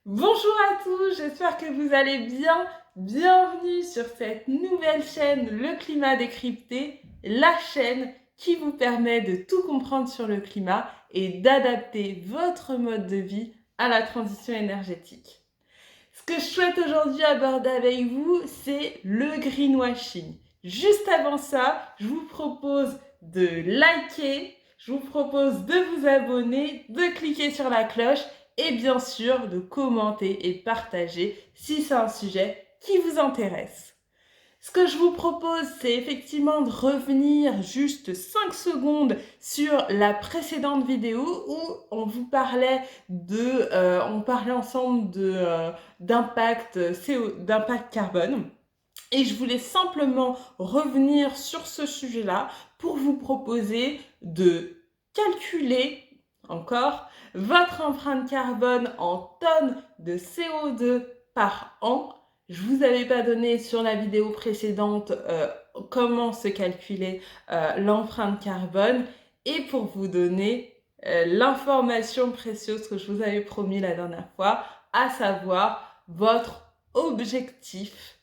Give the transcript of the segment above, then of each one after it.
Bonjour à tous, j'espère que vous allez bien. Bienvenue sur cette nouvelle chaîne Le Climat Décrypté, la chaîne qui vous permet de tout comprendre sur le climat et d'adapter votre mode de vie à la transition énergétique. Ce que je souhaite aujourd'hui aborder avec vous, c'est le greenwashing. Juste avant ça, je vous propose de liker, je vous propose de vous abonner, de cliquer sur la cloche et bien sûr de commenter et partager si c'est un sujet qui vous intéresse. Ce que je vous propose, c'est effectivement de revenir juste 5 secondes sur la précédente vidéo où on parlait ensemble d'impact d'impact carbone. Et je voulais simplement revenir sur ce sujet-là pour vous proposer de calculer encore votre empreinte carbone en tonnes de CO2 par an. Je ne vous avais pas donné sur la vidéo précédente comment se calculer l'empreinte carbone et pour vous donner l'information précieuse que je vous avais promis la dernière fois, à savoir votre objectif.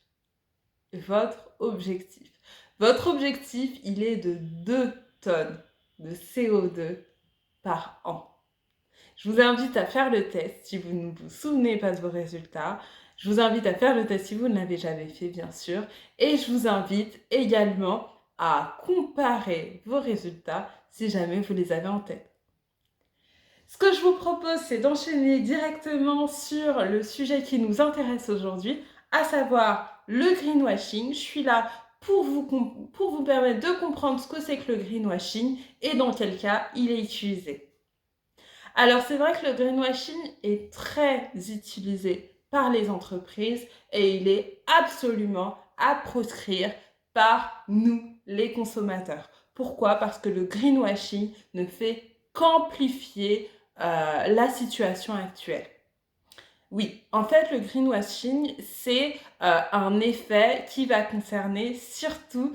Votre objectif. Votre objectif, il est de 2 tonnes de CO2 par an. Je vous invite à faire le test si vous ne vous souvenez pas de vos résultats. Je vous invite à faire le test si vous ne l'avez jamais fait, bien sûr. Et je vous invite également à comparer vos résultats si jamais vous les avez en tête. Ce que je vous propose, c'est d'enchaîner directement sur le sujet qui nous intéresse aujourd'hui, à savoir le greenwashing. Je suis là pour vous permettre de comprendre ce que c'est que le greenwashing et dans quel cas il est utilisé. Alors c'est vrai que le greenwashing est très utilisé par les entreprises et il est absolument à proscrire par nous, les consommateurs. Pourquoi? Parce que le greenwashing ne fait qu'amplifier la situation actuelle. Oui, en fait, le greenwashing, c'est un effet qui va concerner surtout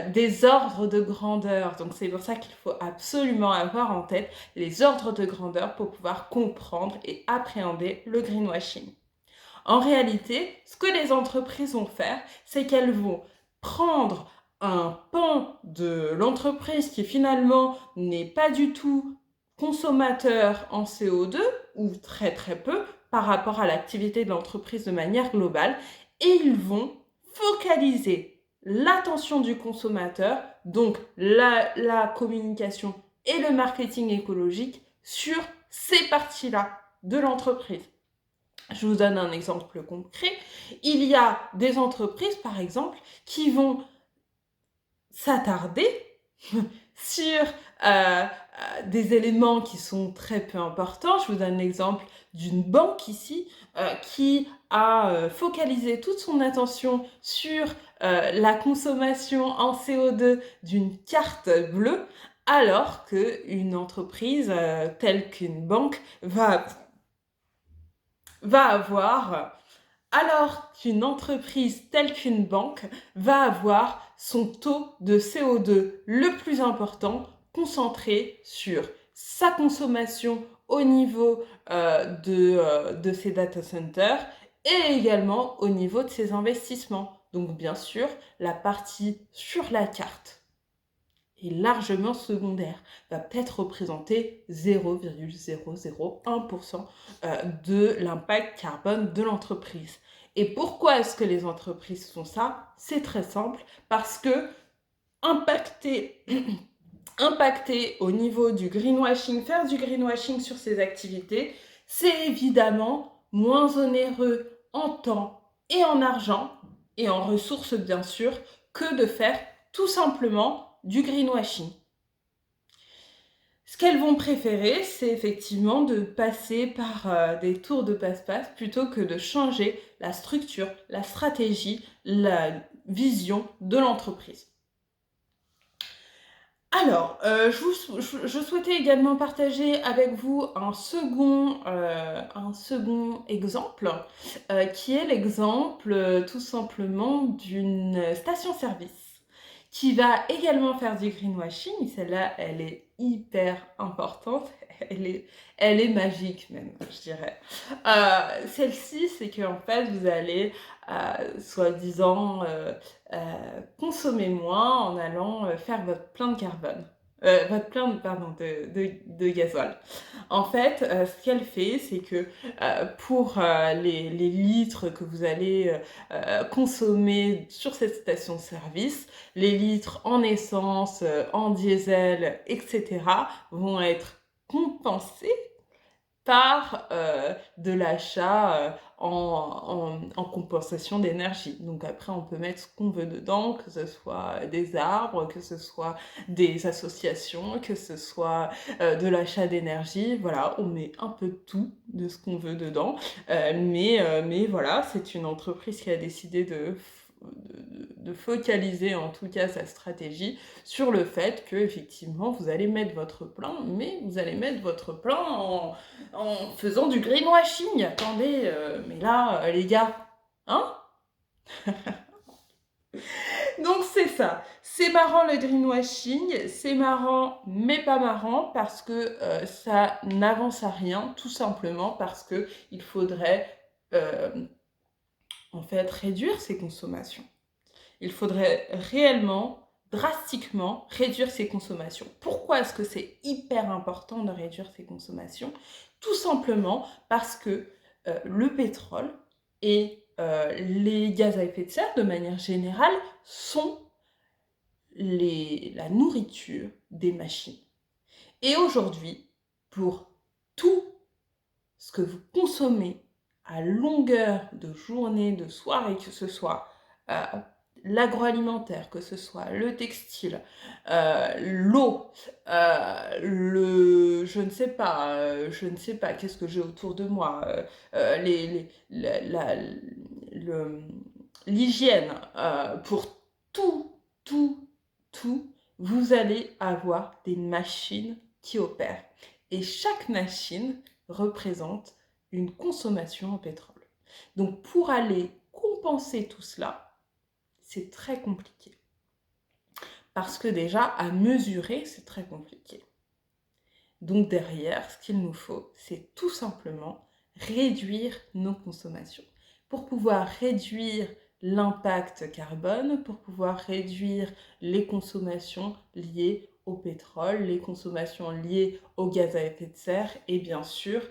des ordres de grandeur. Donc, c'est pour ça qu'il faut absolument avoir en tête les ordres de grandeur pour pouvoir comprendre et appréhender le greenwashing. En réalité, ce que les entreprises vont faire, c'est qu'elles vont prendre un pan de l'entreprise qui finalement n'est pas du tout consommateur en CO2 ou très très peu par rapport à l'activité de l'entreprise de manière globale et ils vont focaliser l'attention du consommateur, donc la communication et le marketing écologique sur ces parties-là de l'entreprise. Je vous donne un exemple concret. Il y a des entreprises, par exemple, qui vont s'attarder sur des éléments qui sont très peu importants. Je vous donne l'exemple d'une banque ici qui a focalisé toute son attention sur la consommation en CO2 d'une carte bleue, alors qu'une entreprise telle qu'une banque alors qu'une entreprise telle qu'une banque va avoir son taux de CO2 le plus important concentré sur sa consommation au niveau de ses data centers et également au niveau de ses investissements. Donc bien sûr, la partie sur la carte est largement secondaire, va peut-être représenter 0,001% de l'impact carbone de l'entreprise. Et pourquoi est-ce que les entreprises font ça? C'est très simple, parce que impacter au niveau du greenwashing, faire du greenwashing sur ces activités, c'est évidemment moins onéreux en temps et en argent, et en ressources bien sûr, que de faire tout simplement du greenwashing. Ce qu'elles vont préférer, c'est effectivement de passer par des tours de passe-passe plutôt que de changer la structure, la stratégie, la vision de l'entreprise. Alors, je souhaitais également partager avec vous un second exemple, qui est l'exemple tout simplement d'une station-service qui va également faire du greenwashing. Celle-là, elle est hyper importante. elle est, elle est magique même, je dirais. Celle-ci, c'est qu'en fait, vous allez, soi-disant, consommer moins en allant faire votre plein de carbone. Votre plein, pardon, de gasoil. En fait, ce qu'elle fait, c'est que pour les litres que vous allez consommer sur cette station-service, les litres en essence, en diesel, etc., vont être compensés par de l'achat en compensation d'énergie. Donc après, on peut mettre ce qu'on veut dedans, que ce soit des arbres, que ce soit des associations, que ce soit de l'achat d'énergie. Voilà, on met un peu de tout de ce qu'on veut dedans. Mais voilà, c'est une entreprise qui a décidé de focaliser en tout cas sa stratégie sur le fait que effectivement vous allez mettre votre plein, mais vous allez mettre votre plein en faisant du greenwashing. Attendez, mais là, les gars, hein? Donc c'est ça. C'est marrant le greenwashing, c'est marrant mais pas marrant parce que ça n'avance à rien, tout simplement parce que il faudrait en fait réduire ses consommations. Il faudrait réellement, drastiquement, réduire ses consommations. Pourquoi est-ce que c'est hyper important de réduire ses consommations? Tout simplement parce que le pétrole et les gaz à effet de serre, de manière générale, sont la nourriture des machines. Et aujourd'hui, pour tout ce que vous consommez à longueur de journée, de soirée, que ce soit l'agroalimentaire, que ce soit le textile, l'eau, je ne sais pas, qu'est-ce que j'ai autour de moi, l'hygiène, pour tout, vous allez avoir des machines qui opèrent. Et chaque machine représente une consommation en pétrole. Donc pour aller compenser tout cela, c'est très compliqué. Parce que déjà, à mesurer, c'est très compliqué. Donc derrière, ce qu'il nous faut, c'est tout simplement réduire nos consommations. Pour pouvoir réduire l'impact carbone, pour pouvoir réduire les consommations liées au pétrole, les consommations liées au gaz à effet de serre et bien sûr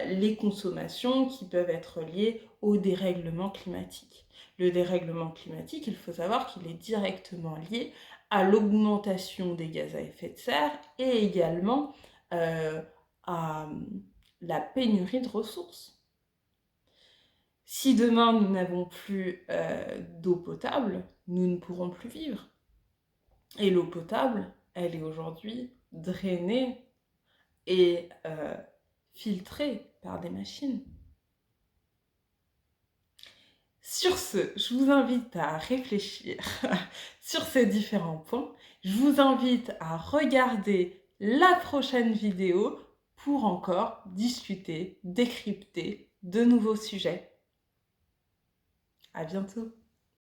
les consommations qui peuvent être liées au dérèglement climatique. Le dérèglement climatique, il faut savoir qu'il est directement lié à l'augmentation des gaz à effet de serre et également à la pénurie de ressources. Si demain nous n'avons plus d'eau potable, nous ne pourrons plus vivre. Et l'eau potable, elle est aujourd'hui drainée et filtrée par des machines. Sur ce, je vous invite à réfléchir sur ces différents points. Je vous invite à regarder la prochaine vidéo pour encore discuter, décrypter de nouveaux sujets. À bientôt.